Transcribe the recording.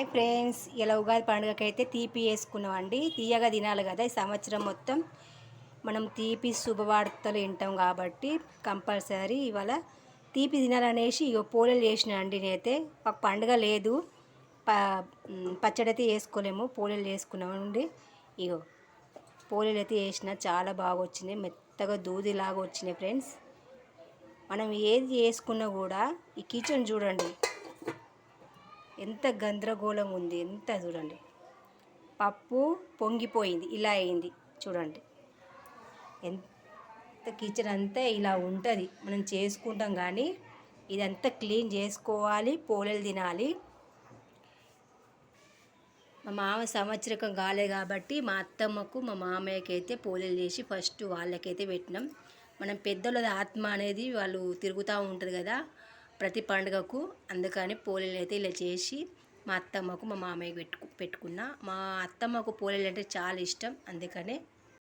Hi friends, ఇలా ఉగాది పండుగకైతే తీపి వేసుకున్నామండి. తీయగా తినాలి కదా, ఈ సంవత్సరం మొత్తం మనం తీపి శుభవార్తలు వింటాం కాబట్టి కంపల్సరీ ఇవాళ తీపి తినాలనేసి ఇగో పోలేలు చేసిన అండి. నేనైతే మాకు పండుగ లేదు, పచ్చడి అయితే వేసుకోలేము, పోలేలు చేసుకున్నామండి. ఇగో పోలేలు అయితే వేసిన, చాలా బాగా వచ్చినాయి, మెత్తగా దూదిలాగా వచ్చినాయి ఫ్రెండ్స్. మనం ఏది చేసుకున్నా కూడా ఈ కిచెన్ చూడండి ఎంత గందరగోళంగా ఉంది, ఎంత చూడండి. పప్పు పొంగిపోయింది, ఇలా అయింది చూడండి. ఎంత కిచెన్ అంతా ఇలా ఉంటుంది. మనం చేసుకుంటాం కానీ ఇదంతా క్లీన్ చేసుకోవాలి, పోలేలు తినాలి. మా మామ సంవత్సరకం కాలే కాబట్టి మా అత్తమ్మకు మా మామయ్యకి అయితే పోలేలు చేసి ఫస్ట్ వాళ్ళకైతే పెట్టినాం. మనం పెద్దల ఆత్మ అనేది వాళ్ళు తిరుగుతూ ఉంటుంది కదా ప్రతి పండుగకు, అందుకని పోలేలు అయితే ఇలా చేసి మా అత్తమ్మకు మా మామయ్యకి పెట్టుకున్నా. మా అత్తమ్మకు పోలేలు అంటే చాలా ఇష్టం, అందుకనే